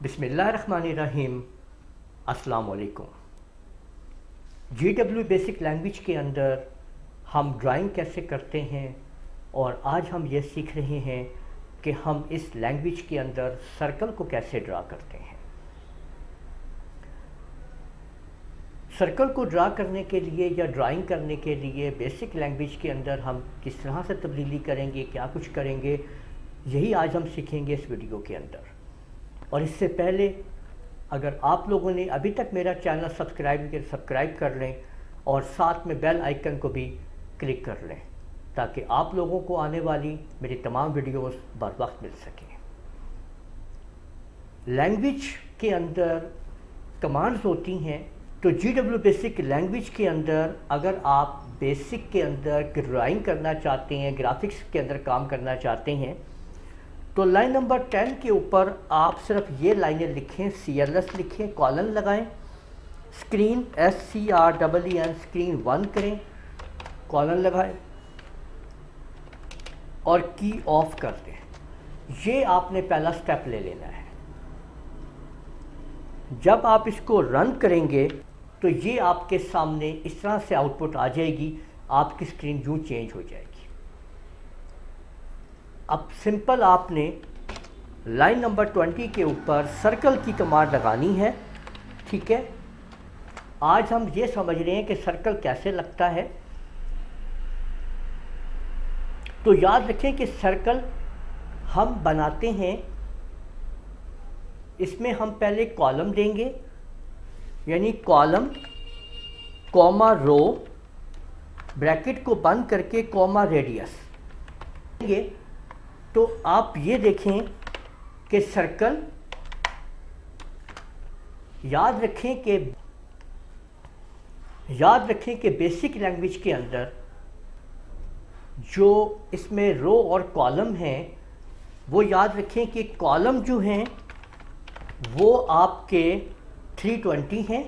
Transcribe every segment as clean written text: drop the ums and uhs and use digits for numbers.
बिस्मिल्लाहिर्रहमानिर्रहीम। अस्सलाम वालेकुम। GW बेसिक लैंग्वेज के अंदर हम ड्राइंग कैसे करते हैं और आज हम ये सीख रहे हैं कि हम इस लैंग्वेज के अंदर सर्कल को कैसे ड्रा करते हैं। सर्कल को ड्रा करने के लिए या ड्राइंग करने के लिए बेसिक लैंग्वेज के अंदर हम किस तरह से तब्दीली करेंगे, क्या कुछ करेंगे, यही आज हम सीखेंगे इस वीडियो के अंदर। और इससे पहले अगर आप लोगों ने अभी तक मेरा चैनल सब्सक्राइब कर लें और साथ में बेल आइकन को भी क्लिक कर लें ताकि आप लोगों को आने वाली मेरी तमाम वीडियोस बर वक्त मिल सकें। लैंग्वेज के अंदर कमांड्स होती हैं, तो GW बेसिक लैंग्वेज के अंदर अगर आप बेसिक के अंदर ड्राइंग करना चाहते हैं, ग्राफिक्स के अंदर काम करना चाहते हैं, तो लाइन नंबर 10 के ऊपर आप सिर्फ ये लाइनें लिखें, CLS लिखें, कॉलन लगाएं, स्क्रीन SCREEN स्क्रीन 1 करें, कॉलन लगाएं और की ऑफ कर दें। ये आपने पहला स्टेप ले लेना है। जब आप इसको रन करेंगे तो ये आपके सामने इस तरह से आउटपुट आ जाएगी, आपकी स्क्रीन यूँ चेंज हो जाएगी। अब सिंपल आपने लाइन नंबर 20 के ऊपर सर्कल की कमांड लगानी है, ठीक है। आज हम ये समझ रहे हैं कि सर्कल कैसे लगता है। तो याद रखें कि सर्कल हम बनाते हैं, इसमें हम पहले कॉलम देंगे, यानी कॉलम कॉमा रो, ब्रैकेट को बंद करके कॉमा रेडियस देंगे। तो आप ये देखें कि सर्कल, याद रखें कि बेसिक लैंग्वेज के अंदर जो इसमें रो और कॉलम हैं, वो याद रखें कि कॉलम जो हैं वो आपके 320 हैं,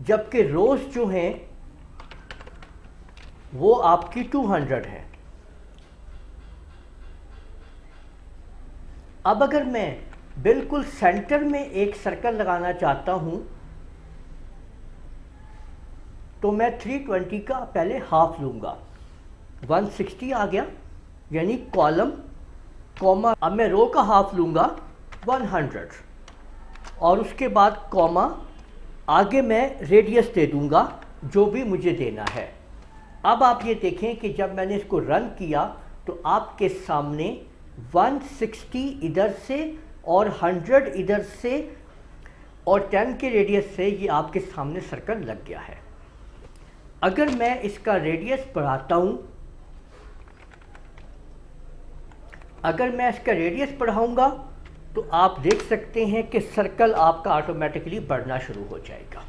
जबकि रोज जो हैं वो आपकी 200 है। अब अगर मैं बिल्कुल सेंटर में एक सर्कल लगाना चाहता हूं तो मैं 320 का पहले हाफ लूंगा, 160 आ गया, यानी कॉलम कॉमा, अब मैं रो का हाफ लूंगा 100 और उसके बाद कॉमा, आगे मैं रेडियस दे दूंगा जो भी मुझे देना है। अब आप ये देखें कि जब मैंने इसको रन किया तो आपके सामने 160 इधर से और 100 इधर से और 10 के रेडियस से ये आपके सामने सर्कल लग गया है। अगर मैं इसका रेडियस बढ़ाता हूं, अगर मैं इसका रेडियस बढ़ाऊंगा तो आप देख सकते हैं कि सर्कल आपका ऑटोमेटिकली बढ़ना शुरू हो जाएगा।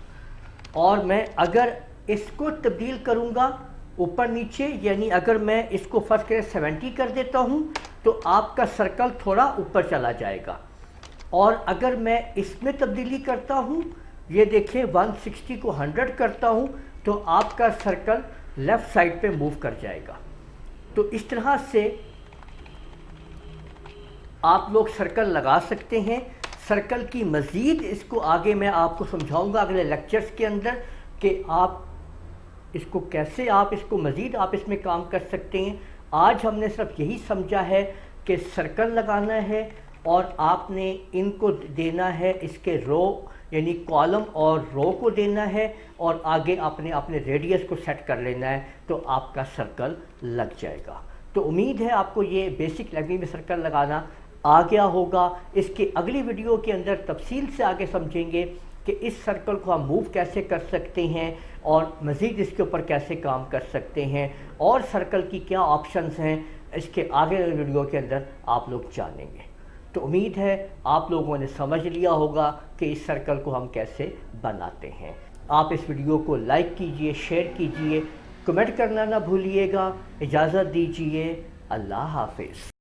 और मैं अगर इसको तब्दील करूंगा ऊपर नीचे, यानी अगर मैं इसको फर्स्ट के 70 कर देता हूं तो आपका सर्कल थोड़ा ऊपर चला जाएगा। और अगर मैं इसमें तब्दीली करता हूं, ये देखें 160 को 100 करता हूं तो आपका सर्कल लेफ़्ट साइड पे मूव कर जाएगा। तो इस तरह से आप लोग सर्कल लगा सकते हैं। सर्कल की मज़ीद इसको आगे मैं आपको समझाऊंगा अगले लेक्चर्स के अंदर कि आप इसको कैसे आप इसको मज़ीद आप इसमें काम कर सकते हैं। आज हमने सिर्फ यही समझा है कि सर्कल लगाना है और आपने इनको देना है, इसके रो यानी कॉलम और रो को देना है और आगे आपने अपने रेडियस को सेट कर लेना है, तो आपका सर्कल लग जाएगा। तो उम्मीद है आपको ये बेसिक लैंग्वेज में सर्कल लगाना आ गया होगा। इसके अगली वीडियो के अंदर तफसील से आगे समझेंगे कि इस सर्कल को हम मूव कैसे कर सकते हैं और मज़ीद इसके ऊपर कैसे काम कर सकते हैं और सर्कल की क्या ऑप्शंस हैं, इसके आगे वीडियो के अंदर आप लोग जानेंगे। तो उम्मीद है आप लोगों ने समझ लिया होगा कि इस सर्कल को हम कैसे बनाते हैं। आप इस वीडियो को लाइक कीजिए, शेयर कीजिए, कमेंट करना ना भूलिएगा। इजाज़त दीजिए। अल्लाह हाफिज़।